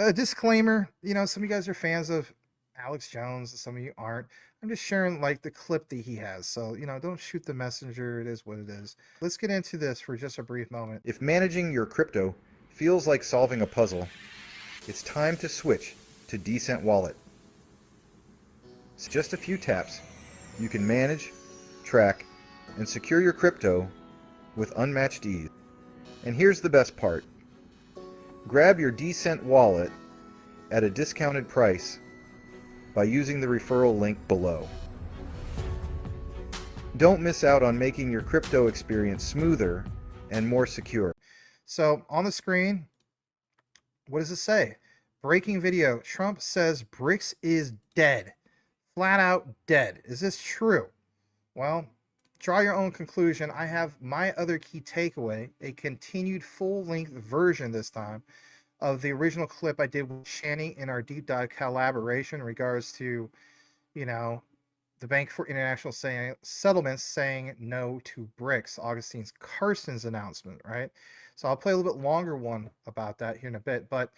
A disclaimer, some of you guys are fans of Alex Jones, some of you aren't. I'm just sharing like the clip that he has. So, don't shoot the messenger. It is what it is. Let's get into this for just a brief moment. If managing your crypto feels like solving a puzzle, it's time to switch to Decent Wallet. Just a few taps, you can manage, track, and secure your crypto with unmatched ease. And here's the best part. Grab your Decent Wallet at a discounted price by using the referral link below. Don't miss out on making your crypto experience smoother and more secure. So on the screen, what does it say? Breaking video. Trump says BRICS is dead. Flat out dead. Is this true? Well, draw your own conclusion. I have my other key takeaway, a continued full-length version this time of the original clip I did with Shani in our deep dive collaboration in regards to, the Bank for International Settlements saying no to BRICS, Augustine's Carstens announcement, right? So I'll play a little bit longer one about that here in a bit, but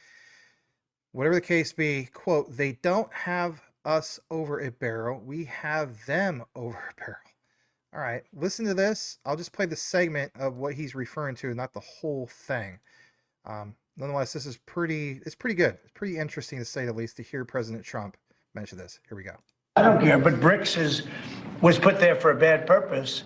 whatever the case be, quote, they don't have us over a barrel, we have them over a barrel. All right, listen to this. I'll just play the segment of what he's referring to, not the whole thing. Nonetheless, this is pretty good. It's pretty interesting, to say the least, to hear President Trump mention this. Here we go. I don't care, but BRICS was put there for a bad purpose.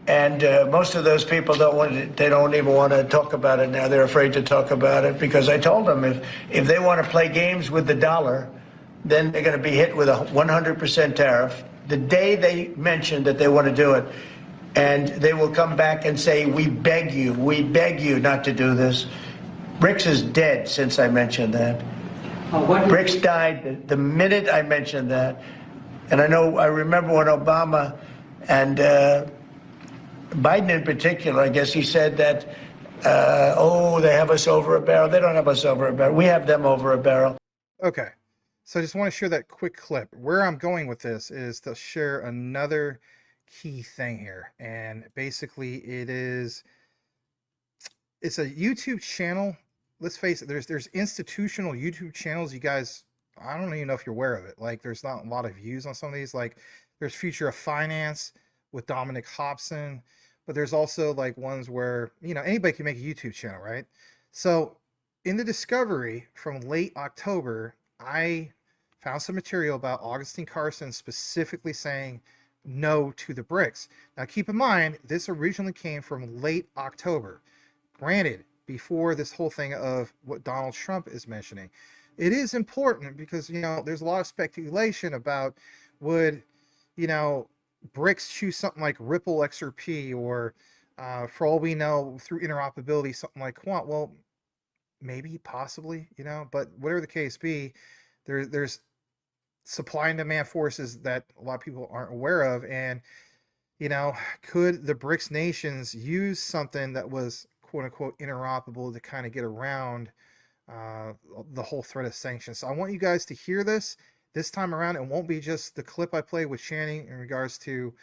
And most of those people they don't even want to talk about it now. They're afraid to talk about it because I told them if they want to play games with the dollar, then they're going to be hit with a 100% tariff the day they mention that they want to do it. And they will come back and say, we beg you not to do this. BRICS is dead since I mentioned that. BRICS died the minute I mentioned that. And I remember when Obama and Biden in particular, I guess he said that, they have us over a barrel. They don't have us over a barrel. We have them over a barrel. Okay. So I just want to share that quick clip. Where I'm going with this is to share another key thing here. And basically it's a YouTube channel. Let's face it, there's institutional YouTube channels. You guys, I don't even know if you're aware of it. Like, there's not a lot of views on some of these. Like, there's Future of Finance with Dominic Hobson, but there's also like ones where, anybody can make a YouTube channel, right? So in the discovery from late October, I found some material about Augustine Carstens specifically saying no to the BRICS. Now, keep in mind, this originally came from late October. Granted, before this whole thing of what Donald Trump is mentioning. It is important because, there's a lot of speculation about would, BRICS choose something like Ripple XRP or, for all we know, through interoperability, something like Quant. Well, maybe, possibly, but whatever the case be, there's supply and demand forces that a lot of people aren't aware of. And, could the BRICS nations use something that was quote unquote interoperable to kind of get around the whole threat of sanctions? So I want you guys to hear this time around. It won't be just the clip I played with Channing in regards to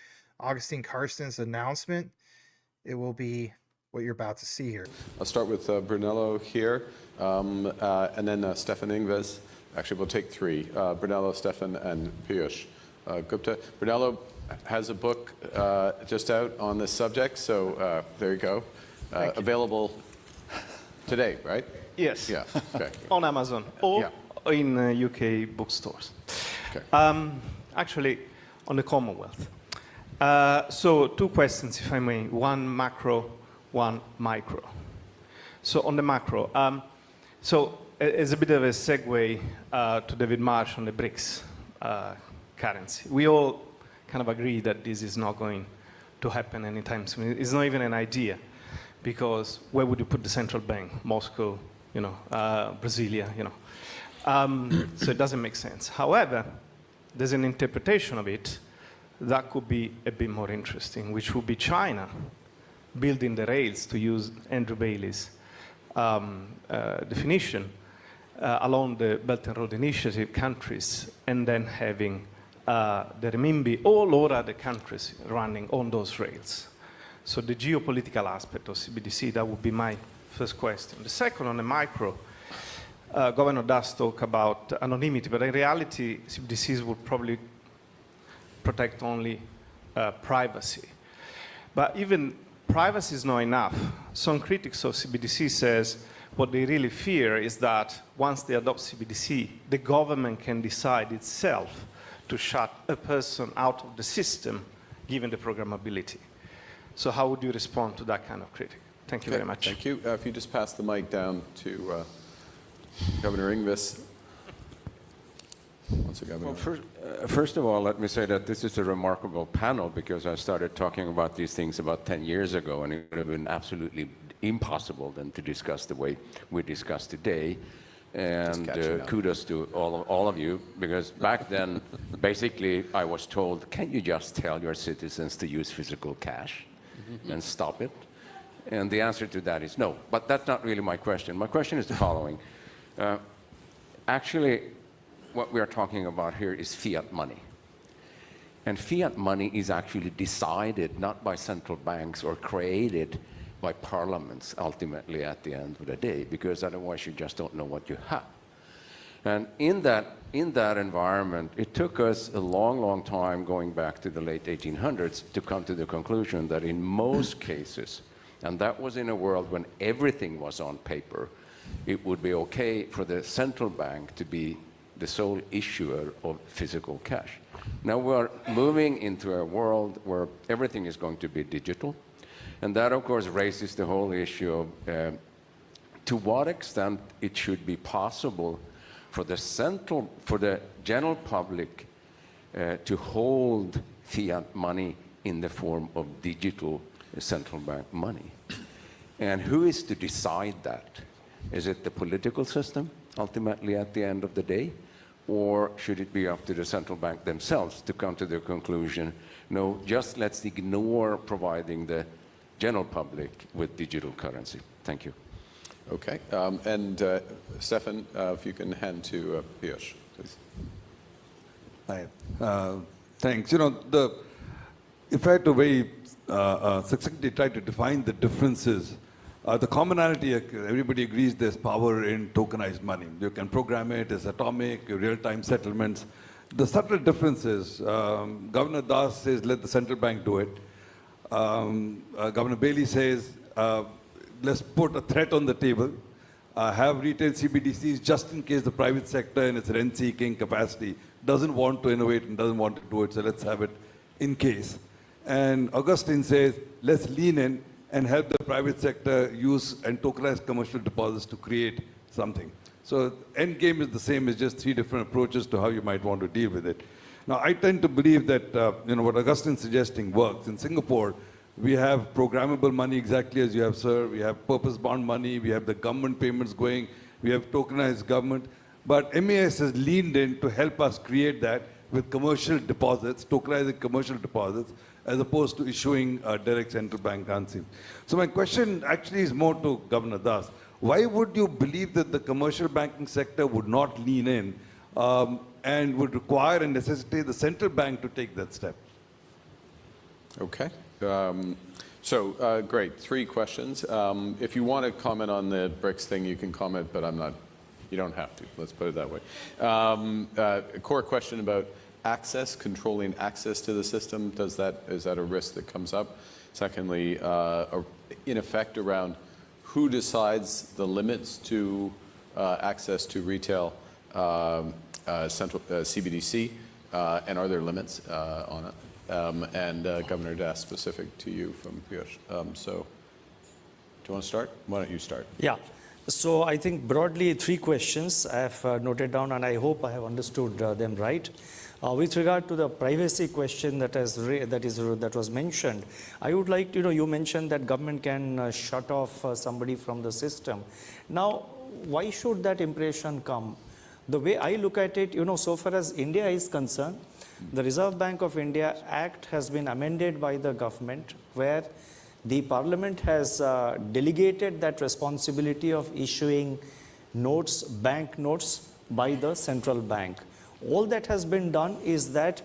Augustine Carstens' announcement. It will be what you're about to see here. I'll start with Brunello here, and then Stefan Ingves. Actually, we'll take three, Brunello, Stefan, and Piyush Gupta. Brunello has a book just out on this subject, so there you go. Available today, right? Yes. Yeah. Okay. On Amazon or in UK bookstores. Okay. Actually, on the Commonwealth. So 2 questions, if I may. One macro, one micro. So on the macro, so as a bit of a segue to David Marsh on the BRICS currency, we all kind of agree that this is not going to happen anytime soon. It's not even an idea, because where would you put the central bank? Moscow, Brasilia, so it doesn't make sense. However, there's an interpretation of it that could be a bit more interesting, which would be China building the rails, to use Andrew Bailey's definition, along the Belt and Road Initiative countries, and then having the renminbi all other countries running on those rails. So the geopolitical aspect of CBDC, that would be my first question. The second, on the micro, Governor does talk about anonymity, but in reality, CBDCs would probably protect only privacy. But even privacy is not enough. Some critics of CBDC says what they really fear is that once they adopt CBDC, the government can decide itself to shut a person out of the system, given the programmability. So how would you respond to that kind of critic? Thank you very much. Thank you. If you just pass the mic down to Governor Ingves. Well, first of all, let me say that this is a remarkable panel, because I started talking about these things about 10 years ago, and it would have been absolutely impossible then to discuss the way we discuss today. And kudos to all of you, because back then, basically, I was told, can't you just tell your citizens to use physical cash and stop it? And the answer to that is no. But that's not really my question. My question is the following. Actually, what we are talking about here is fiat money. And fiat money is actually decided not by central banks or created by parliaments ultimately at the end of the day, because otherwise you just don't know what you have. And in that environment, it took us a long, long time, going back to the late 1800s, to come to the conclusion that in most cases, and that was in a world when everything was on paper, it would be okay for the central bank to be the sole issuer of physical cash. Now we're moving into a world where everything is going to be digital. And that, of course, raises the whole issue of to what extent it should be possible for the general public to hold fiat money in the form of digital central bank money. And who is to decide that? Is it the political system, ultimately, at the end of the day? Or should it be up to the central bank themselves to come to the conclusion, no, just let's ignore providing the general public with digital currency? Thank you. Okay. And Stefan, if you can hand to Piyush, please. Hi. Thanks. You know, if I had to very succinctly try to define the differences, the commonality, everybody agrees there's power in tokenized money. You can program it, it's atomic, real-time settlements. The subtle difference is, Governor Das says, let the central bank do it. Governor Bailey says, let's put a threat on the table, have retail CBDCs just in case the private sector in its rent-seeking capacity doesn't want to innovate and doesn't want to do it, so let's have it in case. And Agustín says, let's lean in and help the private sector use and tokenize commercial deposits to create something. So end game is the same, it's just three different approaches to how you might want to deal with it. Now, I tend to believe that what Agustín is suggesting works. In Singapore, we have programmable money exactly as you have, sir. We have purpose bond money. We have the government payments going. We have tokenized government. But MAS has leaned in to help us create that with commercial deposits, tokenizing commercial deposits, as opposed to issuing direct central bank currency. So my question actually is more to Governor Das. Why would you believe that the commercial banking sector would not lean in and would require and necessitate the central bank to take that step? Okay. Great. 3 questions. If you want to comment on the BRICS thing, you can comment, but you don't have to. Let's put it that way. A core question about access, controlling access to the system. Is that a risk that comes up? Secondly, in effect, around who decides the limits to access to retail central CBDC, and are there limits on it? And Governor Das, specific to you from Piyush. So, do you want to start? Why don't you start? Yeah. So I think broadly 3 questions I have noted down, and I hope I have understood them right. With regard to the privacy question that was mentioned, I would like to, you mentioned that government can shut off somebody from the system. Now, why should that impression come? The way I look at it, so far as India is concerned, the Reserve Bank of India Act has been amended by the government, where the Parliament has delegated that responsibility of issuing notes, bank notes, by the central bank. All that has been done is that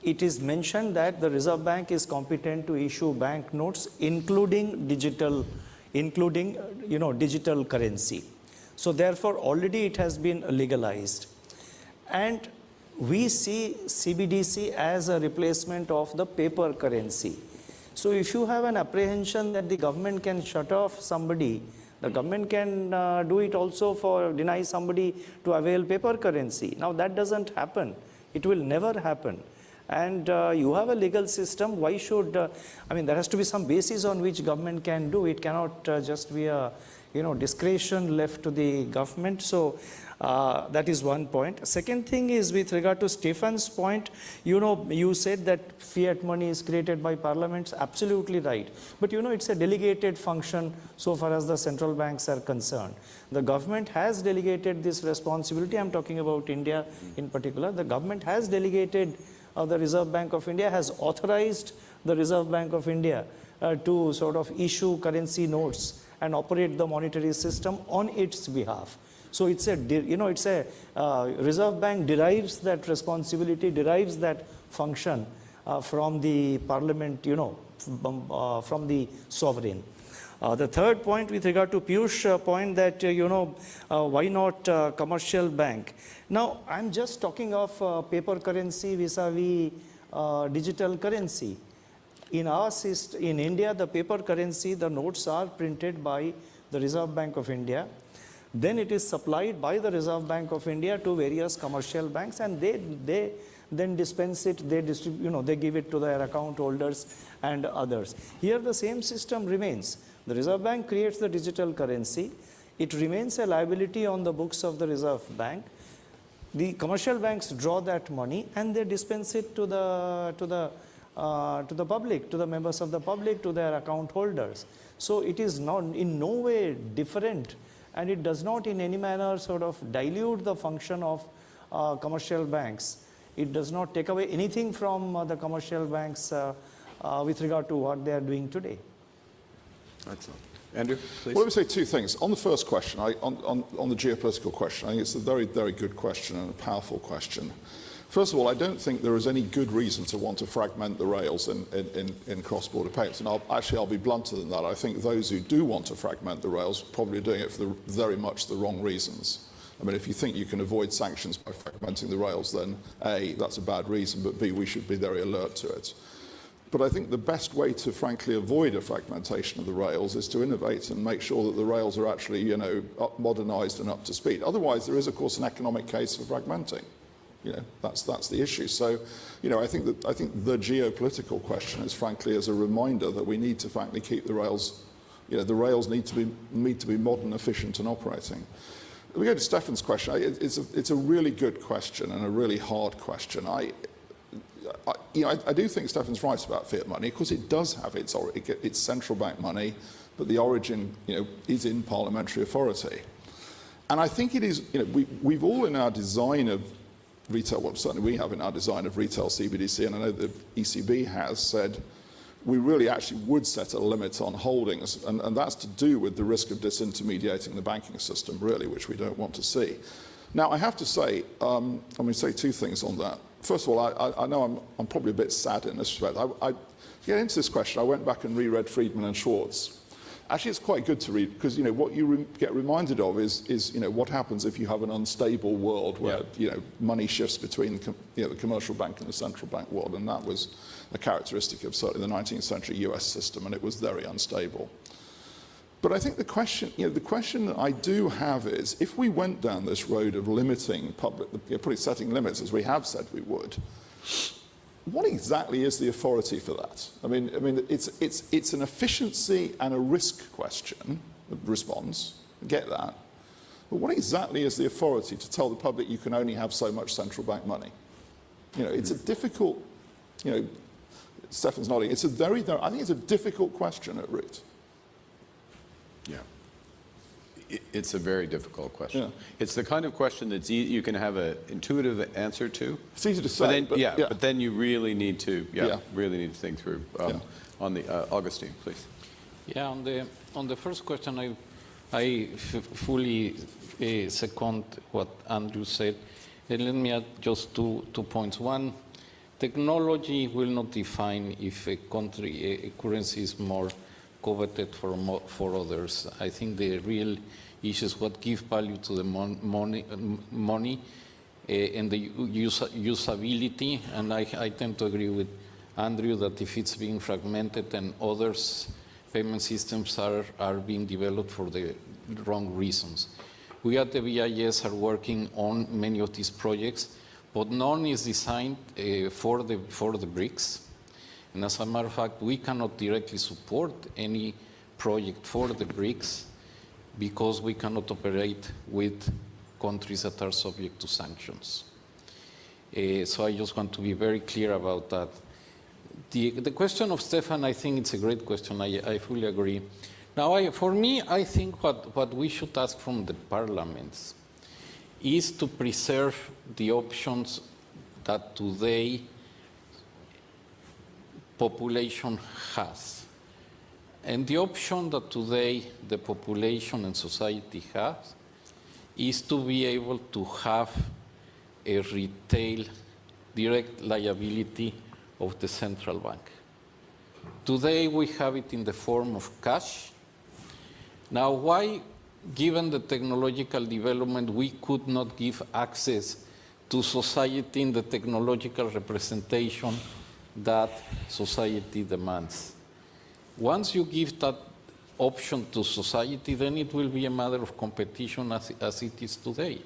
it is mentioned that the Reserve Bank is competent to issue bank notes, including digital currency. So therefore, already it has been legalized. And we see CBDC as a replacement of the paper currency. So if you have an apprehension that the government can shut off somebody, the government can do it also for deny somebody to avail paper currency. Now that doesn't happen. It will never happen. And you have a legal system. Why should, I mean, there has to be some basis on which government can do. It cannot just be a, discretion left to the government. So that is one point. Second thing is with regard to Stefan's point, you said that fiat money is created by parliaments. Absolutely right. But it's a delegated function so far as the central banks are concerned. The government has delegated this responsibility. I'm talking about India in particular. The government has delegated, the Reserve Bank of India has authorized the Reserve Bank of India to sort of issue currency notes and operate the monetary system on its behalf. So it's a, Reserve Bank derives that responsibility, derives that function from the parliament, from the sovereign. The third point with regard to Piyush's point that, why not commercial bank? Now, I'm just talking of paper currency vis-a-vis digital currency. In our system, in India, the paper currency, the notes are printed by the Reserve Bank of India. Then it is supplied by the Reserve Bank of India to various commercial banks, and they then dispense it, they distribute, they give it to their account holders and others. Here the same system remains. The Reserve Bank creates the digital currency. It remains a liability on the books of the Reserve Bank. The commercial banks draw that money and they dispense it to the public, to the members of the public, to their account holders. So it is not in no way different, and it does not in any manner sort of dilute the function of commercial banks. It does not take away anything from the commercial banks with regard to what they are doing today. Excellent. Andrew, please. Well, let me say two things. On the first question, on the geopolitical question, I think it's a very, very good question and a powerful question. First of all, I don't think there is any good reason to want to fragment the rails in cross-border payments. And I'll be blunter than that. I think those who do want to fragment the rails are probably doing it for very much the wrong reasons. I mean, if you think you can avoid sanctions by fragmenting the rails, then A, that's a bad reason, but B, we should be very alert to it. But I think the best way to, frankly, avoid a fragmentation of the rails is to innovate and make sure that the rails are actually, modernized and up to speed. Otherwise, there is, of course, an economic case for fragmenting. That's the issue. So, I think the geopolitical question is, frankly, as a reminder that we need to, frankly, keep the rails. The rails need to be modern, efficient, and operating. We go to Stefan's question. It's a really good question and a really hard question. I do think Stefan's right about fiat money. Of course, it does have its central bank money, but the origin, is in parliamentary authority. And I think it is. We've all in our design of retail, well, certainly we have in our design of retail CBDC, and I know the ECB has said we really actually would set a limit on holdings, and that's to do with the risk of disintermediating the banking system, really, which we don't want to see. Now, I have to say, I'm going to say two things on that. First of all, I know I'm probably a bit sad in this respect. To get into this question, I went back and reread Friedman and Schwartz. Actually, it's quite good to read because what you get reminded of is what happens if you have an unstable world where money shifts between the commercial bank and the central bank world, and that was a characteristic of certainly the 19th century U.S. system, and it was very unstable. But I think the question that I do have is, if we went down this road of limiting setting limits as we have said we would, what exactly is the authority for that? I mean, it's an efficiency and a risk question, response. I get that. But what exactly is the authority to tell the public you can only have so much central bank money? It's a difficult. Stefan's nodding. I think it's a difficult question at root. Yeah. It's a very difficult question. Yeah. It's the kind of question that's you can have an intuitive answer to. It's easy to say, but then you really need to think through. On the Agustín, please. Yeah, on the first question, I fully second what Andrew said. And let me add just two points. One, technology will not define if a currency is more coveted for others. I think the real issues, what gives value to the money, and the usability. And I tend to agree with Andrew that if it's being fragmented and others, payment systems are being developed for the wrong reasons. We at the BIS are working on many of these projects, but none is designed for the BRICS. And as a matter of fact, we cannot directly support any project for the BRICS because we cannot operate with countries that are subject to sanctions. So I just want to be very clear about that. The question of Stefan, I think it's a great question. I fully agree. Now, for me, I think what we should ask from the parliaments is to preserve the options that today population has. And the option that today the population and society has is to be able to have a retail direct liability of the central bank. Today we have it in the form of cash. Now, why, given the technological development, we could not give access to society in the technological representation that society demands? Once you give that option to society, then it will be a matter of competition as it is today.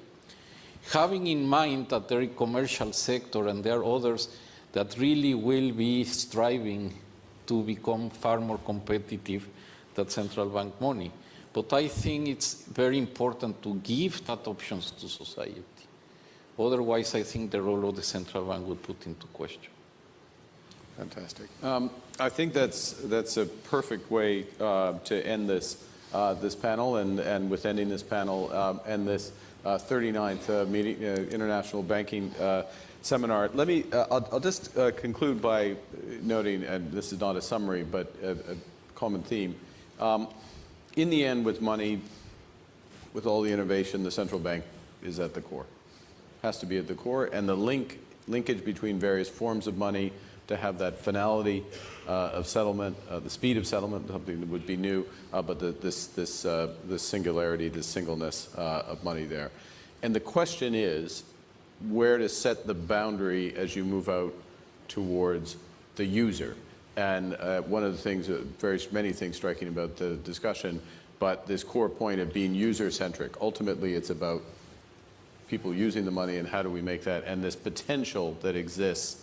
Having in mind that there is a commercial sector and there are others that really will be striving to become far more competitive than central bank money. But I think it's very important to give that options to society. Otherwise, I think the role of the central bank would put into question. Fantastic. I think that's a perfect way to end this panel, and with ending this panel, end this 39th meeting, International Banking Seminar. Let me. I'll just conclude by noting, and this is not a summary, but a common theme. In the end, with money, with all the innovation, the central bank is at the core. Has to be at the core, and the linkage between various forms of money to have that finality of settlement, the speed of settlement, something that would be new, but this singularity, this singleness of money there. And the question is where to set the boundary as you move out towards the user. And one of the things, many things striking about the discussion, but this core point of being user-centric. Ultimately, it's about people using the money and how do we make that, and this potential that exists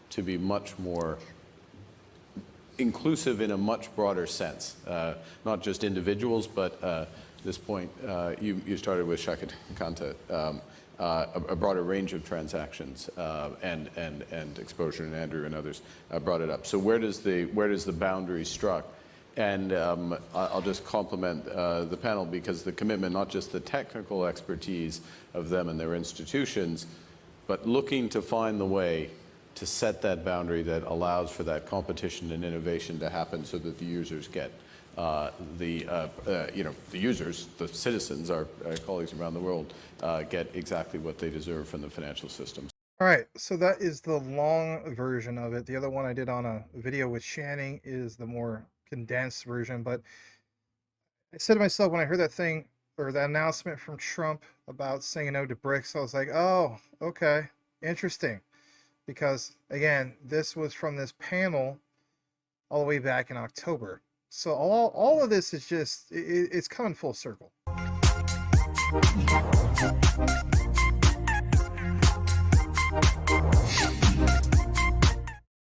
to be much more inclusive in a much broader sense, not just individuals, but this point you started with Shakanta, a broader range of transactions and exposure, and Andrew and others brought it up. So where does the boundary struck? And I'll just compliment the panel, because the commitment, not just the technical expertise of them and their institutions, but looking to find the way to set that boundary that allows for that competition and innovation to happen, so that the users get the users, the citizens, our colleagues around the world, get exactly what they deserve from the financial systems. All right, so that is the long version of it. The other one I did on a video with Channing is the more condensed version. But I said to myself, when I heard that thing, or that announcement from Trump about saying no to BRICS, I was like, oh, okay, interesting. Because again, this was from this panel all the way back in October. So all of this is just, it's coming full circle.